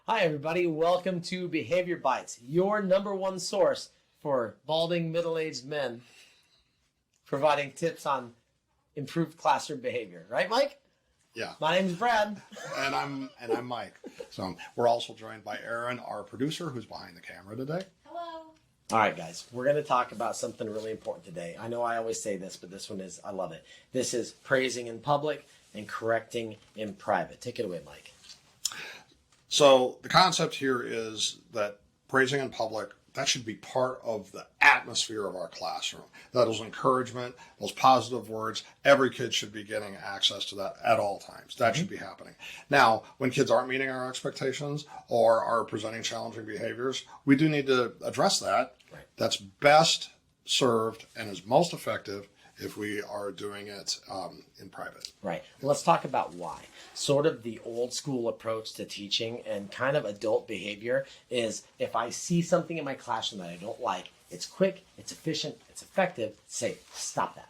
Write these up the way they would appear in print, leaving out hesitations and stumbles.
Hi everybody, welcome to Behavior Bites, your number one source for balding middle-aged men, providing tips on improved classroom behavior. Right, Mike? Yeah. My name's Brad. And I'm Mike. So we're also joined by Aaron, our producer, who's behind the camera today. Hello. All right, guys, we're going to talk about something really important today. I know I always say this, but this one is, I love it. This is praising in public and correcting in private. Take it away, Mike. So the concept here is that praising in public, that should be part of the atmosphere of our classroom. That is encouragement, those positive words. Every kid should be getting access to that at all times. That should be happening. Now, when kids aren't meeting our expectations or are presenting challenging behaviors, we do need to address that. Right. That's best served and is most effective if we are doing it in private. Right. Well, let's talk about why. Sort of the old school approach to teaching and kind of adult behavior is if I see something in my classroom that I don't like, it's quick, it's efficient, it's effective, say, stop that,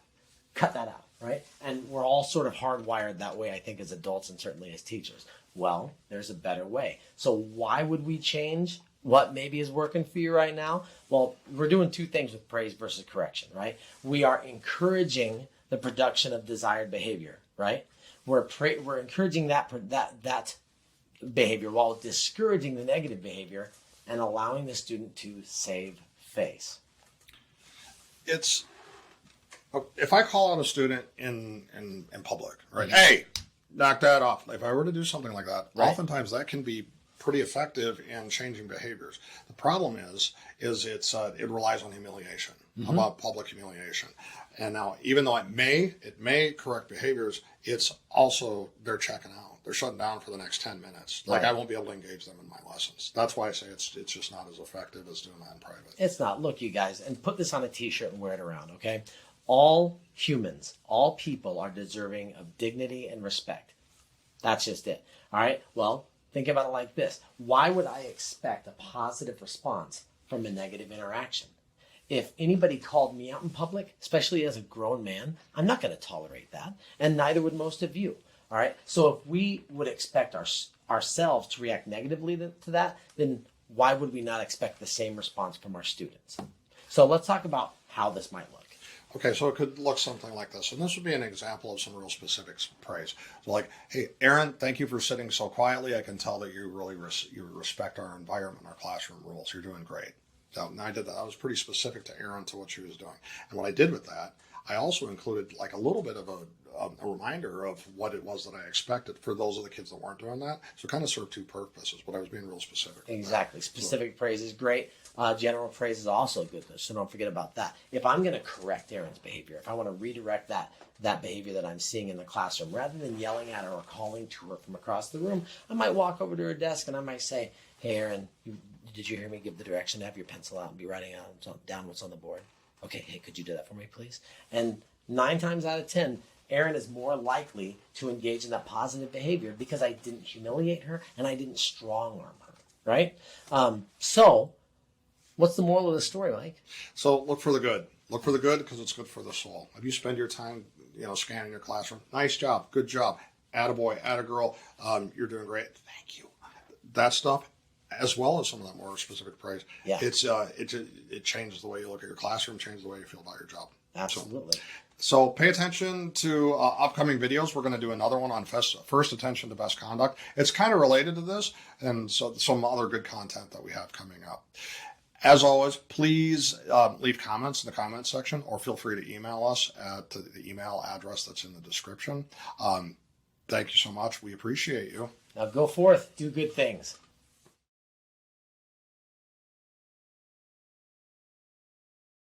cut that out, right? And we're all sort of hardwired that way, I think, as adults and certainly as teachers. Well, there's a better way. So why would we change what maybe is working for you right now? Well, we're doing two things with praise versus correction, right? We are encouraging the production of desired behavior, right? We're encouraging that behavior while discouraging the negative behavior and allowing the student to save face. It's if I call out a student in public, right? Hey, knock that off. If I were to do something like that, Right. oftentimes that can be pretty effective in changing behaviors. The problem is it relies on humiliation, about public humiliation. And now, even though it may correct behaviors, it's also they're checking out. They're shutting down for the next 10 minutes. Like, Right. I won't be able to engage them in my lessons. That's why I say it's just not as effective as doing that in private. It's not. Look, you guys, and put this on a t-shirt and wear it around, okay? All humans, all people are deserving of dignity and respect. That's just it. All right? Well, think about it like this. Why would I expect a positive response from a negative interaction? If anybody called me out in public, especially as a grown man, I'm not going to tolerate that, and neither would most of you. All right? So if we would expect ourselves to react negatively to that, then why would we not expect the same response from our students? So let's talk about how this might look. Okay, so it could look something like this. And this would be an example of some real specific praise. So like, hey, Aaron, thank you for sitting so quietly. I can tell that you really you respect our environment, our classroom rules. You're doing great. So I did that. I was pretty specific to Aaron to what she was doing. And what I did with that, I also included like a little bit of a reminder of what it was that I expected for those of the kids that weren't doing that. So it kind of served two purposes, but I was being real specific. Exactly. Specific praise is great. General praise is also good, so don't forget about that. If I'm going to correct Aaron's behavior, if I want to redirect that behavior that I'm seeing in the classroom, rather than yelling at her or calling to her from across the room, I might walk over to her desk and I might say, hey, Aaron, did you hear me give the direction to have your pencil out and be writing down what's on the board? Okay, hey, could you do that for me, please? And 9 times out of 10, Aaron is more likely to engage in that positive behavior because I didn't humiliate her and I didn't strong-arm her, right? So what's the moral of the story, Mike? So look for the good. Look for the good because it's good for the soul. If you spend your time, scanning your classroom, nice job, good job, attaboy, attagirl, you're doing great. Thank you. That stuff, as well as some of that more specific praise, Yeah. it changes the way you look at your classroom, changes the way you feel about your job. Absolutely. So pay attention to upcoming videos. We're going to do another one on first attention to best conduct. It's kind of related to this, and so some other good content that we have coming up. As always, please leave comments in the comments section, or feel free to email us at the email address that's in the description. Thank you so much. We appreciate you. Now go forth, do good things.